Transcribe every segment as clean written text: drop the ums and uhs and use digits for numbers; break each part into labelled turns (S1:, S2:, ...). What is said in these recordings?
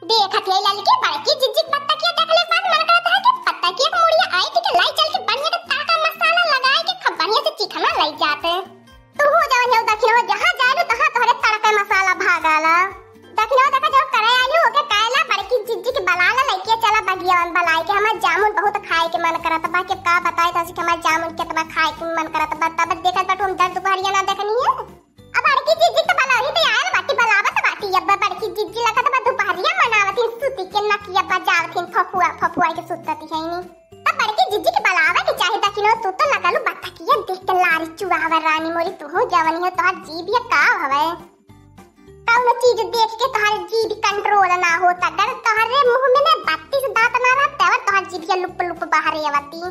S1: देखत है ललकी बड़की जिज्जी पत्ता की देखले बाद मन करता है कि पत्ता की मुड़िया आई थी कि लाई चल के बढ़िया का ताका मसाला लगाए के खूब बढ़िया से चिकना लाई जाते। तू हो जावन हो दखिनो जहां जालू तहां तोहरे तड़का मसाला भागाला। दखिनो देखा जो करे आलू ओके कायला बड़की जिज्जी के बलाला लेके चला बगियावन बलाई के हमार जामुन बहुत खाए के मन करत बा के का बताए त कि हमार जामुन केतना खाए के मन करत बा तब देखत बा हम दर दोपहरिया ना देखनी है। अब बड़की जिज्जी तो बलाही पे आयल बाटी बलावत बाटी अब बड़की जिज्जी लगत बा दोपहरिया मनावत सुती के नकिया बजावत फफुआ फफुआ के सुतती है नी। तब बड़की जिज्जी के बलावा के चाहे दखिनो तू तो लगलू बतकिया देख के लारी चुरावा रानी मोरी तू हो जवनी हो तोहर जीभ ये का हवे कौनो चीज देख के तोहर जीभ कंट्रोल ना होता डर तोहरे मुंह में ने 32 दांत ना रहते और तोहर जीभ ये लुप लुप बाहर आवती।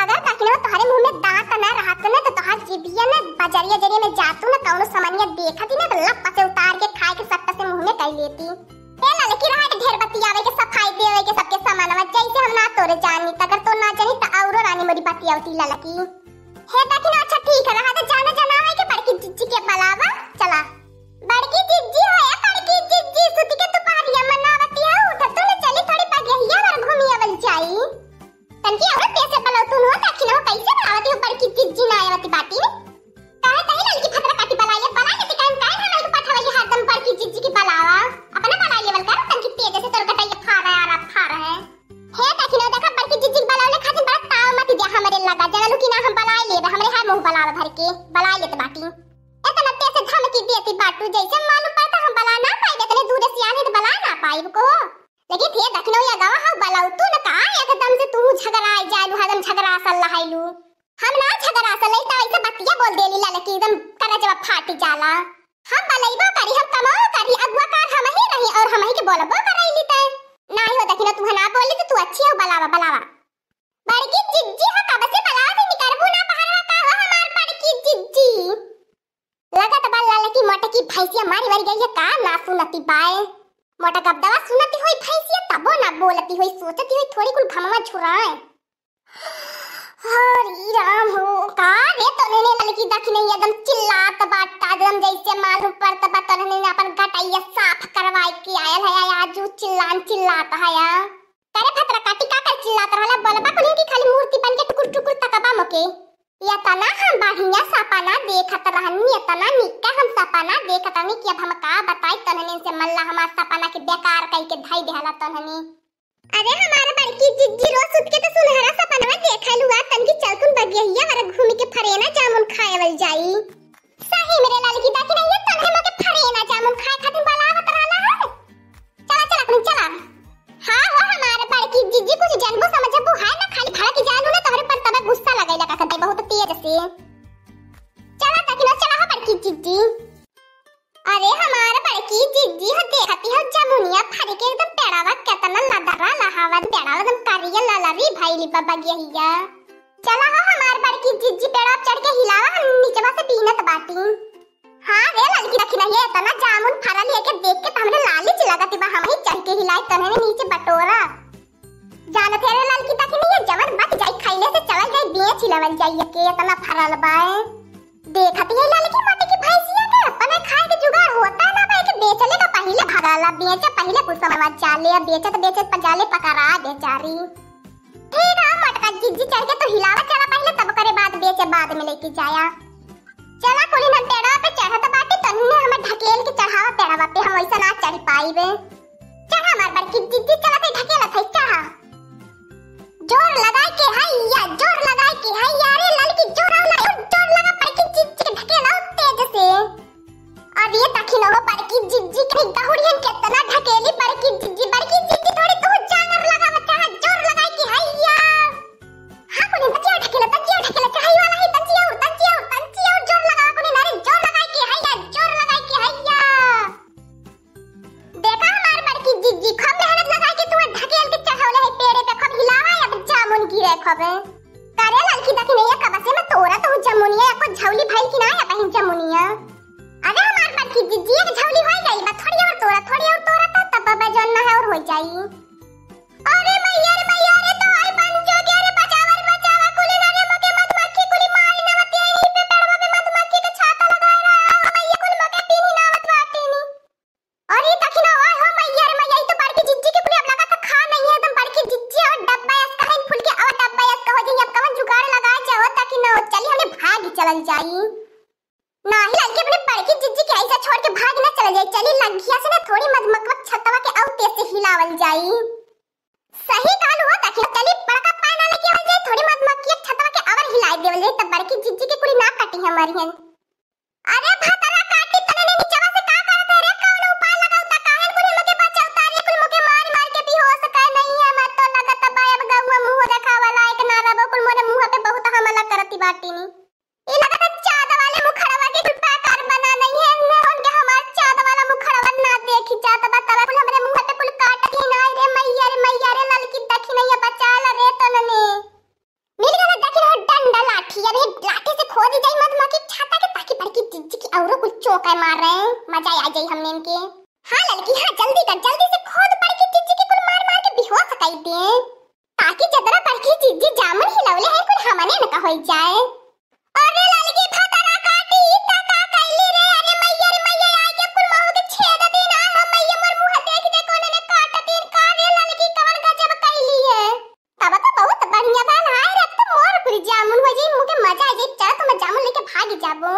S1: अगर दखिनो तोहरे मुंह में दांत ना रहत ना तो तोहर जीभिया ने बजरिया जरिया में जातू ना कौनो सामान्य देखती ना तो लप से उतार के खाए के सट्टा से मुंह में कई लेती। ए लड़की रहा के ढेर बतियावे के सफाई देवे के सबके सामानवा जैसे हम ना तोरे जानी अगर तो ना जानी त औरो रानी मोरी बतियावती लड़की हे दखिनो। अच्छा ठीक है रहा तो जाना जनावे के बड़की जिज्जी के बलावा चला बड़की जिज्जी हो या बड़की जिज्जी सुती के दोपहरिया मनावती है उठ तो ले चली थोड़ी पगहिया और घूमी आवल जाई तनकी औरत कैसे बलाव तू नो दखिनो कैसे बनावती हो बड़की जिज्जी ना आवती बाटी काहे तही लड़की खतरा काटी बलाये बला के काम काहे हमारे को पठावे हरदम बड़की जिज्जी की बलावा अपना बलाये बल कर तनकी तेज से तोर कटाई फारा आ रहा है हे दखिनो देखा बड़की जिज्जी बलावले खातिर बड़ा ताव मत दे हमरे लगा जनलू कि ना हम बलाय लेबे हमरे हां मुंह बलावा भर के बलाय लेत बाटी इतना पैसे धमकी देती बाटू जैसे मालूम पड़ता हम बला ना पाई इतने दूर से आने तो बला ना पाई को लेकिन थे दखिनो या गावा हां बलाऊ तू न का एकदम से तू झगड़ा आ जालू हदम झगड़ा असल लहाइलू हम ना झगड़ा असल नहीं तो ऐसे बतिया बोल देली लड़की एकदम करा जब फाटी जाला हम बलैबो करी हम कमाओ करी अगवा कार हम ही रही और हम ही के बोलबो करैली त नाही हो दखिनो तू ना बोली तो तू अच्छी हो बलावा बलावा बड़की जिज्जी हा कब से बलावा से निकरबू ना पहाड़वा का हो हमार बड़की जिज्जी लगत बा लड़की मोटे की भैंसिया मारी वारी गई है का ना सुनती बाय मोटा गबदवा सुनती होई भैंसिया तबो ना बोलती होई सोचती होई थोड़ी कुल भमवा छुराए हरी राम हो का रे तो ने लड़की दखिने एकदम चिल्लात बाटा एकदम जैसे मालूम पड़ता बा तो ने अपन गटाइया साफ करवाई के आयल है आजू चिल्लात है या करे फतरा काटी का कर चिल्लात रहला बोलबा कुली की खाली मूर्ति बन के टुकुर टुकुर तकबा मके या तना हम बढ़िया सपना देखत रहनी तना निक्का हम सपना देखत रहनी कि अब हम का बताई तनने से मल्ला हमार सपना के बेकार कई के धाई देहला तनने। अरे हमारे बड़की जिज्जी रोज उठ के तो सुनहरा सपना देखलू आ तनकी चलकुन बगिया हमारा घूमी के फरेना जामुन खाएवल जाई सही मेरे लड़की देखी नहीं है तन्हे मके फरेना जामुन खाए खातिर बलावत रहला है चला चला कुन चला हां हो हमारे बड़की जिज्जी कुछ जानबो समझबो है ना खाली भड़ा के जानू ना तोहरे पर तबे गुस्सा लगैला का कहते बहुत तेज से चला दखिनो चला हो बड़की जिज्जी। अरे हमारे बड़की जिज्जी हो देखती हो जमुनिया फरी के एकदम पेड़ावा केतना लदरा लहावन पेड़ावा एकदम करिया ललरी भइली बाबा गेहिया चला हो हमारे बड़की जिज्जी पेड़ा चढ़ के हिलावा हम नीचेवा से पीनत बाटी हां रे लड़की दखिना ये इतना जामुन फरल है के देख के हमरे लालच लगती बा हम ही चढ़ के हिलाए तने नीचे बटोरा जानत है रे लड़की दखिना ये जवन बच जाई खाइले से चल जाई बेच हिलावल जाई के इतना फरल बा देखती है लड़की मोटी की भैंसिया के अपने खाए के जुगाड़ होता है ना भाई के बेचले का पहले भगाला बेचे पहले कुछ समझ चाले बेचत पजाले पकड़ा बेचारी ठीक है मटका जिज्जी चढ़ के तो हिलावा चला पहले तब करे बाद बेचे बाद में लेके जाया चला कोली ना पेड़ा पे चढ़त बाटी तन्ने हमें ढकेल के चढ़ावा पेड़वा पे हम वैसा ना चढ़ पाईबे चढ़ा हमार बड़की जिज्जी चला ते ढकेला थई चढ़ा जोर लगा के हैया जोर लगा के हैया रे लड़की जोर लगा बड़की जिज्जी के ढकेला तेज से अब ये दखिनो हो बड़की जिज्जी के दहुड़ियन केतना ढकेली बड़की जिज्जी थोड़ी तू जानर लगा मत जोर लगा के हैया हां कोने तकिया ढकेला चाहिए वाला ही तकिया जोर लगा कोने नारे जोर लगा के हैया देखा हमार बड़की जिज्जी खूब मेहनत लगा के तू ढकेल के चढ़ावले है पेड़े पे खूब हिलावा अब जामुन गिरे खबे करे लड़की दखिने ये कबसे में तोरा तो जमुनिया को झौली भाई की ना या बहन जमुनिया अरे हमार बड़की जिज्जी एक झौली हो गई बा थोड़ी और तोरा तब बाबा जन है और हो जाई अरे मैया रे तो आई बन जो गया रे बचावा कुली ना रे मके मधुमक्खी कुली मारी ना मत यही पे पेड़वा पे मधुमक्खी के छाता लगाए रहा मैया कुली मके पीनी ना मत बाटी नी अरे दखिना ओए हो मैया रे तो बड़की जाई। सही काल हुआ ताकि चली बड़का पाए ना लेके आ जाए, थोड़ी मधुमक्खी छतवा के अवर हिलाई देवल जाए, तब बड़की जिज्जी की कुड़ी ना काटी हमारी है। अरे भतरा काटी तने ने नीचवा से का करत है रे, कौन उपाय लगाऊ ता काहन कुड़ी मके बचाऊ तारी कुल मके मार मार के बेहोश का नहीं है। मैं तो लगत बा अब गहुआ मुंह देखावा लायक ना रबो, कुल मोरे मुंह पे बहुत हमला करती बाटी नी। ई लगत चाद वाले मुखड़वा के कुल पैकार बना नहीं है ने उनके हमार चाद वाला मुखड़वा ना देखी जात बा, तब कुल हमरे मुंह पे कुल काट ही ना रे मैया रे ललकी देखी नहीं बचा ला रे तने मिल गया देखी हो डंडा लाठी। अबे लाठी से खोद जाई मधुमक्खी छाता के ताकि बड़की जिज्जी की औरो कुछ चौका मार रहे हैं, मजा आ जाई हमने इनके। हां लड़की हां जल्दी कर, जल्दी से खोद बड़की जिज्जी की कुल मार मार के बेहोश कर दे, ताकि जदरा बड़की जिज्जी जामुन हिलौले है कुल हमने न का होई जाए। अरे लड़की भतरा काटी ता का कैली रे, अरे मैया आ के कुल मुंह के छेद दिन आ हम मैया मोर मुंह देख दे कोने ने काट दिन का रे लड़की कवर गजब कैली है। तब तो बहुत बढ़िया बाल हाय रे, तो मोर पूरी जामुन हो जाई, मुके मजा आ जाई, चल तो मैं जामुन लेके भाग जाबो।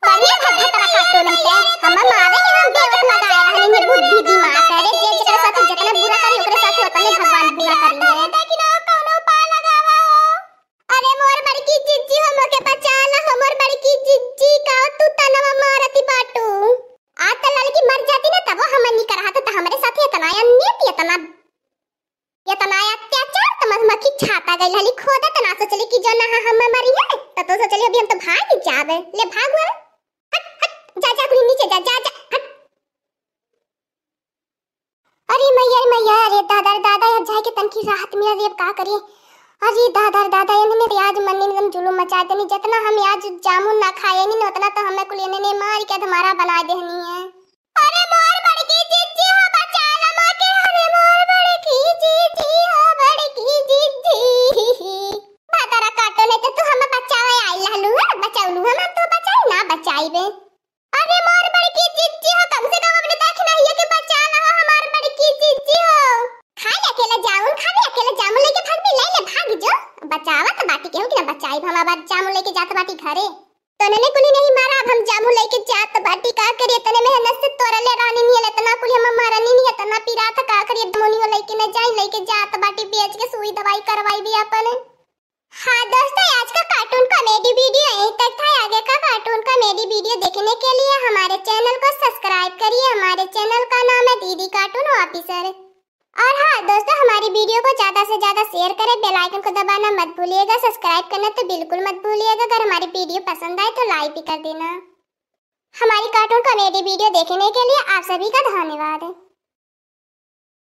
S1: बढ़िया भतरा काटो नहीं ते हम मारे के हम देवत लगाए रहनी है, बुद्धि दिमाग करे जे जेकरा साथ जितना बुरा करी ओकरे साथ उतने भगवान बुरा करी है। देखी ना कौनो उपाय लगावा हो। अरे मोर बड़की जिज्जी हमके बचा ला, हमर बड़की जिज्जी का तू तनवा मारती बाटू आ त लड़की मर जाती ना तब हम नहीं करहा तो हमरे साथ इतना अन्याय इतना अत्याचार त मधुमक्खी छाता गई हली खोदा तना सोचली कि जो ना हम मरी है तो सोचली अभी हम तो भाग जावे। ले भाग हुआ हट जा कुली नीचे जा हट। अरे मैया अरे दादा अब जाए के तनकी राहत मिला रे, अब का करिए। अरे दादा इन्होंने आज मन ने एकदम जुलूम मचा देनी, जितना हम आज जामुन ना खाए नहीं उतना तो हमें कुल इन्होंने मार के हमारा बना देनी है। अरे मोर बड़की जिज्जी हो बचा ला मां के, अरे मोर बड़की जिज्जी हो बड़की जिज्जी भतरा काटो नहीं तो तू हमें बचावे आई लहलू है, बचाउलू हम तो बचाई ना बचाईबे। अरे मोर बड़की जिज्जी हो कम से कम अपने देखना ही कि बचा ला हमार बड़की जिज्जी हो। खा ले अकेले जामुन लेके भाग भी ले भाग जो, बचावा तो बाटी के हो कि ना बचाई हम अब जामुन लेके जात बाटी घरे तो ने कुली नहीं मारा, अब हम जामुन लेके जात बाटी का करिए तने मेहनत से तोरले रानी नहीं ले तना कुली हम मारनी नहीं है तना पीरा था का करिए मोनियो लेके न जाई लेके जात बाटी बेच के सुई दवाई करवाई भी अपन। हाँ दोस्तों आज का कार्टून कॉमेडी वीडियो यहीं तक था, आगे का कार्टून कॉमेडी वीडियो देखने के लिए हमारे चैनल को सब्सक्राइब करिए। हमारे चैनल का नाम है दीदी कार्टून ऑफिसर। और हाँ दोस्तों हमारी वीडियो को ज्यादा से ज्यादा शेयर करें, बेल आइकन को दबाना मत भूलिएगा, सब्सक्राइब करना तो बिल्कुल मत भूलिएगा। अगर हमारी वीडियो पसंद आए तो लाइक भी कर देना। हमारी कार्टून कॉमेडी वीडियो देखने के लिए आप सभी का धन्यवाद।